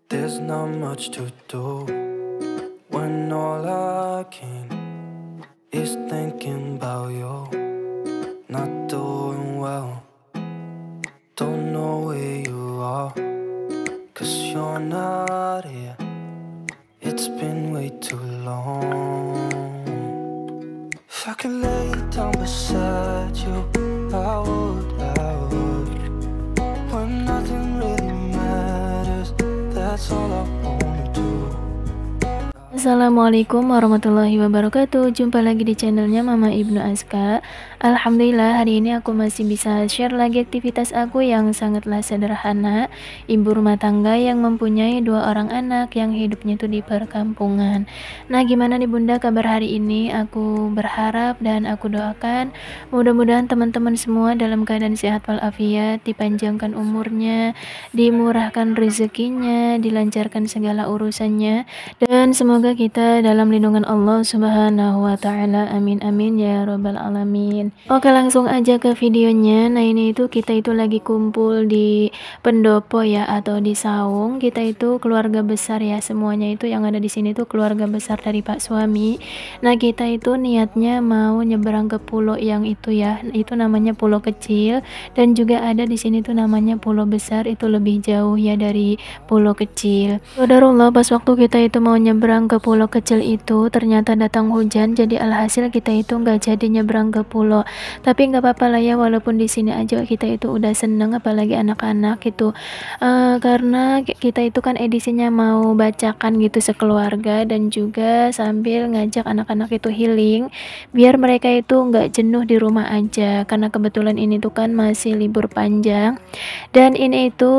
There's not much to do when all I can is thinking about you. Not doing well, don't know where you are, 'cause you're not here. It's been way too long. If I could lay down beside you, I would. When nothing really matters, that's all I wanna do. Assalamualaikum warahmatullahi wabarakatuh. Jumpa lagi di channelnya Mama Ibnu Aska. Alhamdulillah hari ini aku masih bisa share lagi aktivitas aku yang sangatlah sederhana. Ibu rumah tangga yang mempunyai 2 orang anak yang hidupnya itu di perkampungan. Nah, gimana nih Bunda kabar hari ini? Aku berharap dan aku doakan mudah-mudahan teman-teman semua dalam keadaan sehat walafiat, dipanjangkan umurnya, dimurahkan rezekinya, dilancarkan segala urusannya, dan semoga kita dalam lindungan Allah Subhanahu wa taala. Amin amin ya robbal alamin. Oke, langsung aja ke videonya. Nah, ini itu kita itu lagi kumpul di pendopo ya, atau di saung. Kita itu keluarga besar ya, semuanya itu yang ada di sini tuh keluarga besar dari Pak suami. Nah, kita itu niatnya mau nyeberang ke pulau yang itu ya. Itu namanya pulau kecil, dan juga ada di sini tuh namanya pulau besar, itu lebih jauh ya dari pulau kecil. Qadarullah, pas waktu kita itu mau nyebrang ke pulau kecil itu ternyata datang hujan, jadi alhasil kita itu nggak jadi nyebrang ke pulau. Tapi nggak apa-apa lah ya, walaupun di sini aja kita itu udah seneng, apalagi anak-anak gitu. Karena kita itu kan edisinya mau bacakan gitu sekeluarga, dan juga sambil ngajak anak-anak itu healing biar mereka itu nggak jenuh di rumah aja, karena kebetulan ini tuh kan masih libur panjang, dan ini itu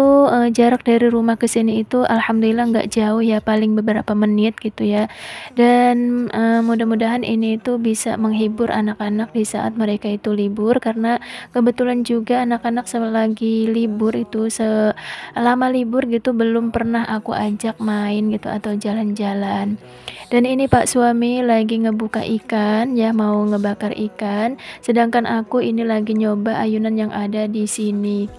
jarak dari rumah ke sini itu alhamdulillah nggak jauh ya, paling beberapa menit gitu ya. Dan mudah-mudahan ini itu bisa menghibur anak-anak di saat mereka itu libur, karena kebetulan juga anak-anak selagi libur itu, selama libur gitu, belum pernah aku ajak main gitu atau jalan-jalan. Dan ini Pak suami lagi ngebuka ikan ya, mau ngebakar ikan, sedangkan aku ini lagi nyoba ayunan yang ada di sini.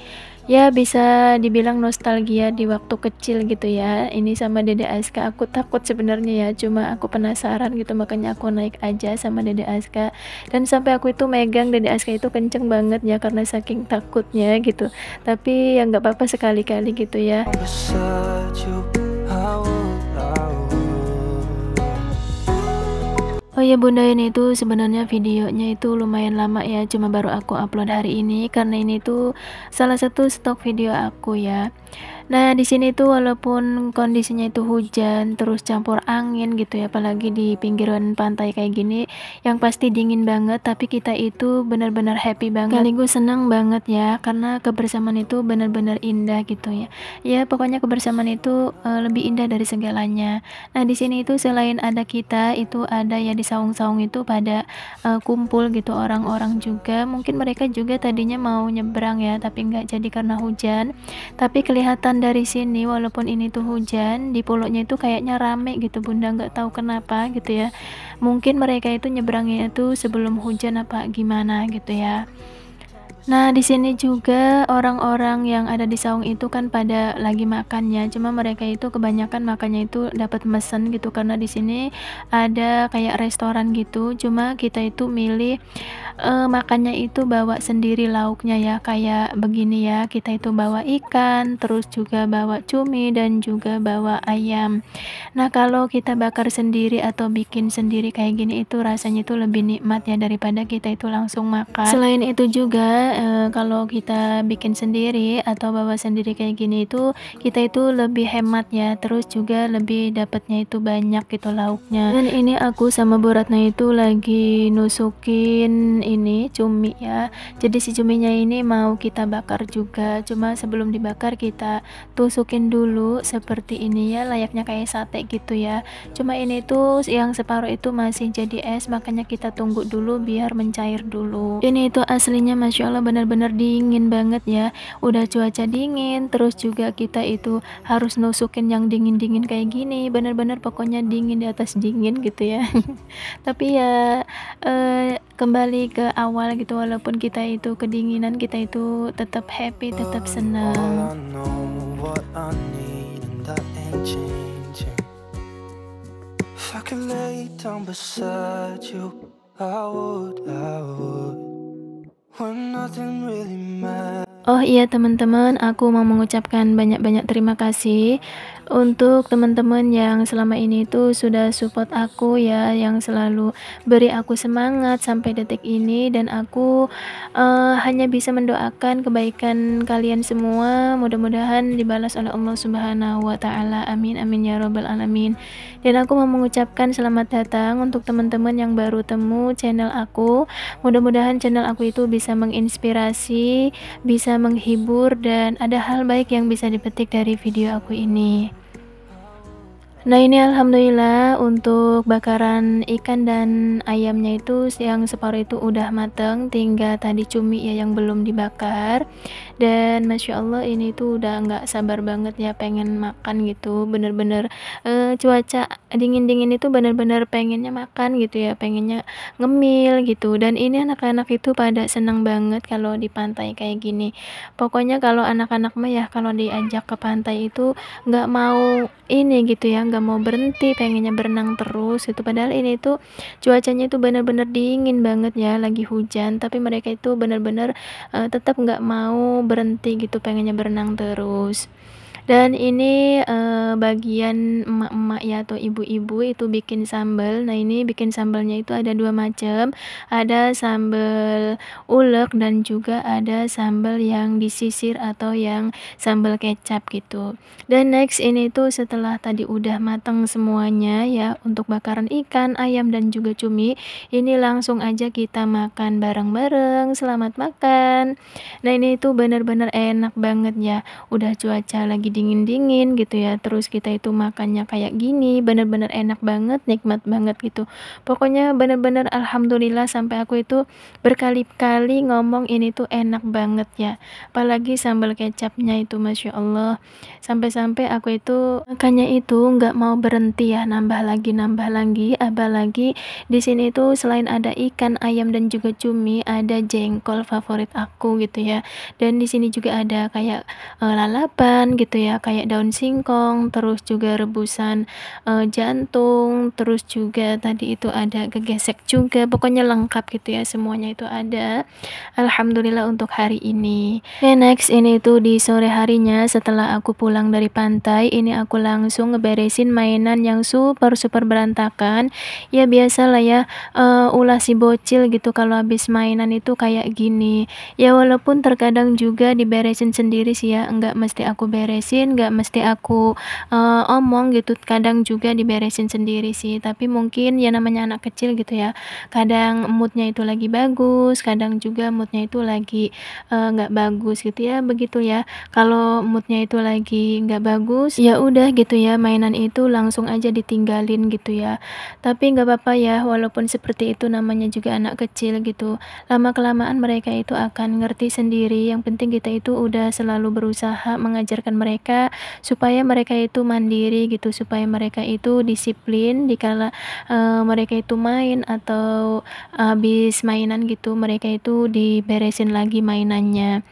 Ya, bisa dibilang nostalgia di waktu kecil gitu ya. Ini sama Dede Aska, aku takut sebenarnya ya, cuma aku penasaran gitu, makanya aku naik aja sama Dede Aska. Dan sampai aku itu megang Dede Aska itu kenceng banget ya, karena saking takutnya gitu. Tapi ya nggak apa-apa sekali-kali gitu ya. Beside you, I would. Oh ya Bunda, ini tuh sebenarnya videonya itu lumayan lama ya, cuma baru aku upload hari ini karena ini tuh salah satu stok video aku ya. Nah, di sini tuh walaupun kondisinya itu hujan terus campur angin gitu ya, apalagi di pinggiran pantai kayak gini yang pasti dingin banget, tapi kita itu benar-benar happy banget. Sekaligus senang banget ya, karena kebersamaan itu benar-benar indah gitu ya. Ya, pokoknya kebersamaan itu lebih indah dari segalanya. Nah, di sini itu selain ada kita, itu ada ya di saung-saung itu pada kumpul gitu orang-orang juga. Mungkin mereka juga tadinya mau nyebrang ya, tapi nggak jadi karena hujan. Tapi kelihatan dari sini walaupun ini tuh hujan, di pulaunya itu kayaknya rame gitu Bunda, nggak tahu kenapa gitu ya. Mungkin mereka itu nyebrangnya itu sebelum hujan apa gimana gitu ya. Nah, di sini juga orang-orang yang ada di saung itu kan pada lagi makan ya. Cuma mereka itu kebanyakan makannya itu dapat mesen gitu, karena di sini ada kayak restoran gitu. Cuma kita itu milih makannya itu bawa sendiri lauknya ya, kayak begini ya. Kita itu bawa ikan, terus juga bawa cumi, dan juga bawa ayam. Nah, kalau kita bakar sendiri atau bikin sendiri kayak gini itu rasanya itu lebih nikmat ya, daripada kita itu langsung makan. Selain itu juga kalau kita bikin sendiri atau bawa sendiri kayak gini itu kita itu lebih hemat ya, terus juga lebih dapatnya itu banyak gitu lauknya. Dan ini aku sama Bu Ratna itu lagi nusukin ini cumi ya, jadi si cuminya ini mau kita bakar juga, cuma sebelum dibakar kita tusukin dulu seperti ini ya, layaknya kayak sate gitu ya. Cuma ini tuh yang separuh itu masih jadi es, makanya kita tunggu dulu biar mencair dulu. Ini itu aslinya Masya Allah benar-benar dingin banget ya, udah cuaca dingin, terus juga kita itu harus nusukin yang dingin-dingin kayak gini, benar-benar pokoknya dingin di atas dingin gitu ya. Tapi ya kembali ke awal gitu, walaupun kita itu kedinginan, kita itu tetap happy, tetap senang. All I know, what I need, and that ain't down beside you. I would when nothing really matters. Oh iya teman-teman, aku mau mengucapkan banyak-banyak terima kasih untuk teman-teman yang selama ini tuh sudah support aku ya, yang selalu beri aku semangat sampai detik ini, dan aku hanya bisa mendoakan kebaikan kalian semua, mudah-mudahan dibalas oleh Allah Subhanahu wa taala. Amin amin ya robbal alamin. Dan aku mau mengucapkan selamat datang untuk teman-teman yang baru temu channel aku. Mudah-mudahan channel aku itu bisa menginspirasi, bisa menghibur, dan ada hal baik yang bisa dipetik dari video aku ini. Nah ini alhamdulillah untuk bakaran ikan dan ayamnya itu yang separuh itu udah mateng, tinggal tadi cumi ya yang belum dibakar. Dan Masya Allah ini tuh udah nggak sabar banget ya pengen makan gitu, bener-bener cuaca dingin-dingin itu bener-bener pengennya makan gitu ya, pengennya ngemil gitu. Dan ini anak-anak itu pada seneng banget kalau di pantai kayak gini. Pokoknya kalau anak-anak mah ya kalau diajak ke pantai itu nggak mau ini gitu ya, nggak mau berhenti, pengennya berenang terus gitu. Padahal ini tuh cuacanya itu bener-bener dingin banget ya, lagi hujan, tapi mereka itu bener-bener tetap nggak mau berhenti gitu, pengennya berenang terus. Dan ini bagian emak-emak ya atau ibu-ibu itu bikin sambal. Nah ini bikin sambalnya itu ada dua macam, ada sambal ulek dan juga ada sambal yang disisir atau yang sambal kecap gitu. Dan next ini tuh setelah tadi udah matang semuanya ya untuk bakaran ikan, ayam dan juga cumi, ini langsung aja kita makan bareng-bareng. Selamat makan. Nah ini tuh bener-bener enak banget ya, udah cuaca lagi dingin-dingin gitu ya, terus kita itu makannya kayak gini, bener-bener enak banget, nikmat banget gitu. Pokoknya bener-bener alhamdulillah sampai aku itu berkali-kali ngomong ini tuh enak banget ya, apalagi sambal kecapnya itu Masya Allah, sampai-sampai aku itu makannya itu nggak mau berhenti ya, nambah lagi, apalagi di sini tuh selain ada ikan, ayam dan juga cumi, ada jengkol favorit aku gitu ya. Dan di sini juga ada kayak lalapan gitu ya, kayak daun singkong, terus juga rebusan jantung, terus juga tadi itu ada gegesek juga, pokoknya lengkap gitu ya, semuanya itu ada. Alhamdulillah untuk hari ini. Okay, next ini tuh di sore harinya setelah aku pulang dari pantai, ini aku langsung ngeberesin mainan yang super berantakan. Ya biasalah ya, ulah si bocil gitu kalau habis mainan itu kayak gini. Ya walaupun terkadang juga diberesin sendiri sih ya, enggak mesti aku beresin, enggak mesti aku omong gitu, kadang juga diberesin sendiri sih. Tapi mungkin ya namanya anak kecil gitu ya, kadang moodnya itu lagi bagus, kadang juga moodnya itu lagi enggak bagus gitu ya, begitu ya. Kalau moodnya itu lagi enggak bagus, ya udah gitu ya, mainan itu langsung aja ditinggalin gitu ya. Tapi nggak apa-apa ya, walaupun seperti itu namanya juga anak kecil gitu, lama kelamaan mereka itu akan ngerti sendiri. Yang penting kita itu udah selalu berusaha mengajarkan mereka supaya mereka itu mandiri gitu, supaya mereka itu disiplin dikala mereka itu main atau habis mainan gitu, mereka itu diberesin lagi mainannya.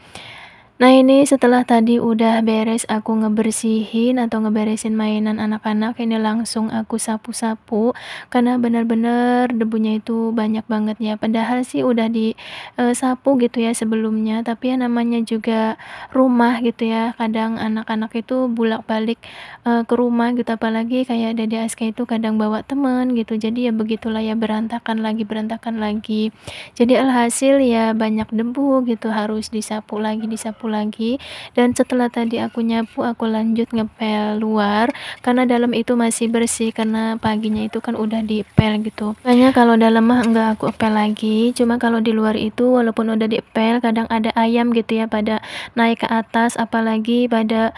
Nah ini setelah tadi udah beres aku ngebersihin atau ngeberesin mainan anak-anak, ini langsung aku sapu-sapu karena benar-benar debunya itu banyak banget ya. Padahal sih udah disapu gitu ya sebelumnya, tapi ya namanya juga rumah gitu ya, kadang anak-anak itu bolak-balik ke rumah gitu, apalagi kayak Dede Aska itu kadang bawa temen gitu, jadi ya begitulah ya, berantakan lagi. Jadi alhasil ya banyak debu gitu, harus disapu lagi. Dan setelah tadi aku nyapu, aku lanjut ngepel luar karena dalam itu masih bersih, karena paginya itu kan udah dipel gitu. Makanya kalau dalam mah enggak aku epel lagi, cuma kalau di luar itu walaupun udah dipel, kadang ada ayam gitu ya pada naik ke atas, apalagi pada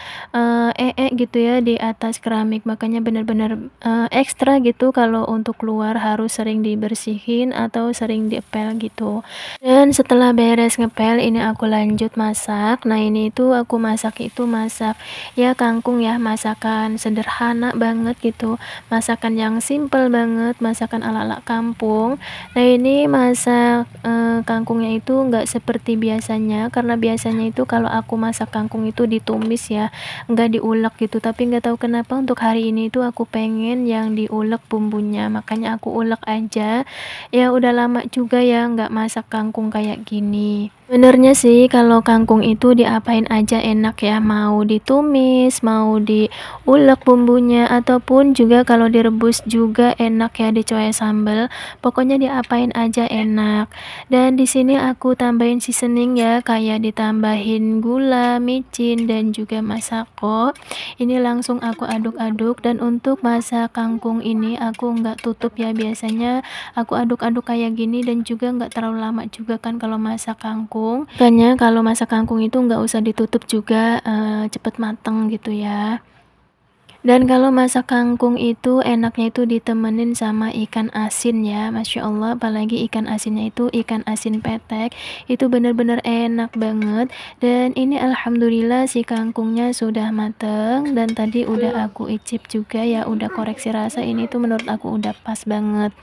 gitu ya di atas keramik. Makanya bener-bener ekstra gitu kalau untuk luar harus sering dibersihin atau sering diepel gitu. Dan setelah beres ngepel, ini aku lanjut masak. enak. Nah ini itu aku masak itu masak ya kangkung ya, masakan sederhana banget gitu, masakan yang simple banget, masakan ala-ala kampung. Nah ini masak kangkungnya itu nggak seperti biasanya, karena biasanya itu kalau aku masak kangkung itu ditumis ya, nggak diulek gitu. Tapi nggak tahu kenapa untuk hari ini itu aku pengen yang diulek bumbunya, makanya aku ulek aja. Ya udah lama juga ya nggak masak kangkung kayak gini. Sebenarnya sih kalau kangkung itu diapain aja enak ya, mau ditumis, mau diulek bumbunya, ataupun juga kalau direbus juga enak ya, dicoya sambal. Pokoknya diapain aja enak. Dan di sini aku tambahin seasoning ya, kayak ditambahin gula, micin, dan juga masako. Ini langsung aku aduk-aduk, dan untuk masak kangkung ini aku nggak tutup ya, biasanya aku aduk-aduk kayak gini, dan juga nggak terlalu lama juga kan kalau masak kangkung. Makanya kalau masak kangkung itu nggak usah ditutup juga, cepet mateng gitu ya. Dan kalau masak kangkung itu enaknya itu ditemenin sama ikan asin ya, Masya Allah, apalagi ikan asinnya itu ikan asin petek, itu bener-bener enak banget. Dan ini alhamdulillah si kangkungnya sudah mateng, dan tadi udah aku icip juga ya, udah koreksi rasa, ini tuh menurut aku udah pas banget.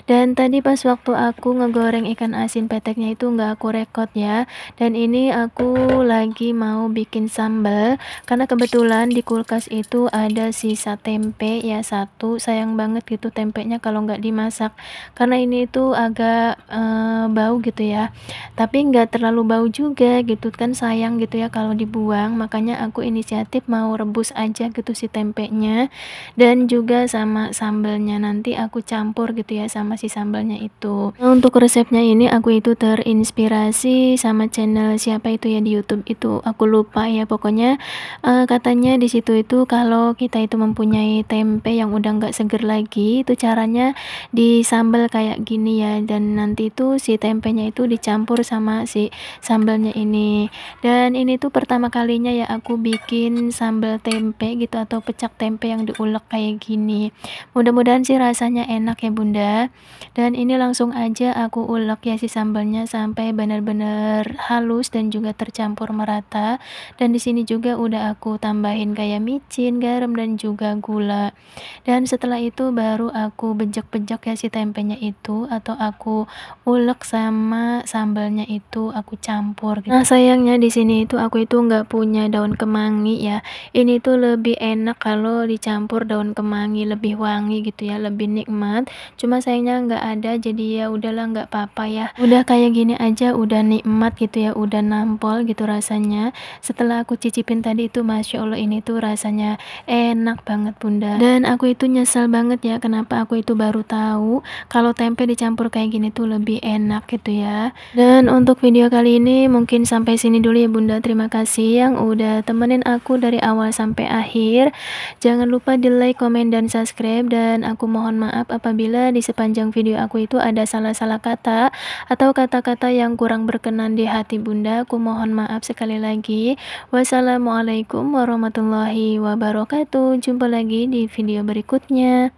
Dan tadi pas waktu aku ngegoreng ikan asin peteknya itu nggak aku rekod ya, dan ini aku lagi mau bikin sambal, karena kebetulan di kulkas itu ada sisa tempe ya satu, sayang banget gitu tempenya kalau nggak dimasak, karena ini itu agak bau gitu ya, tapi nggak terlalu bau juga gitu kan, sayang gitu ya kalau dibuang, makanya aku inisiatif mau rebus aja gitu si tempenya, dan juga sama sambalnya nanti aku campur gitu ya sama si sambalnya itu. Nah, untuk resepnya ini aku itu terinspirasi sama channel siapa itu ya di YouTube itu, aku lupa ya, pokoknya katanya di situ itu kalau kita itu mempunyai tempe yang udah nggak seger lagi, itu caranya disambal kayak gini ya, dan nanti itu si tempenya itu dicampur sama si sambalnya ini. Dan ini tuh pertama kalinya ya aku bikin sambal tempe gitu, atau pecak tempe yang diulek kayak gini. Mudah-mudahan sih rasanya enak ya Bunda. Dan ini langsung aja aku ulek ya si sambalnya sampai benar-benar halus dan juga tercampur merata. Dan di sini juga udah aku tambahin kayak micin, garam, dan juga gula. Dan setelah itu baru aku bejek-bejek ya si tempenya itu, atau aku ulek sama sambalnya itu aku campur gitu. Nah sayangnya di sini itu aku itu nggak punya daun kemangi ya. Ini tuh lebih enak kalau dicampur daun kemangi, lebih wangi gitu ya, lebih nikmat. Cuma sayangnya nggak ada, jadi ya udahlah, nggak apa-apa ya. Udah kayak gini aja udah nikmat gitu ya, udah nampol gitu rasanya. Setelah aku cicipin tadi itu Masya Allah, ini tuh rasanya enak banget Bunda. Dan aku itu nyesel banget ya kenapa aku itu baru tahu kalau tempe dicampur kayak gini tuh lebih enak gitu ya. Dan untuk video kali ini mungkin sampai sini dulu ya Bunda. Terima kasih yang udah temenin aku dari awal sampai akhir. Jangan lupa di like, komen, dan subscribe. Dan aku mohon maaf apabila di sepanjang video aku itu ada salah-salah kata atau kata-kata yang kurang berkenan di hati Bunda. Aku mohon maaf sekali lagi. Wassalamualaikum warahmatullahi wabarakatuh. Jumpa lagi di video berikutnya.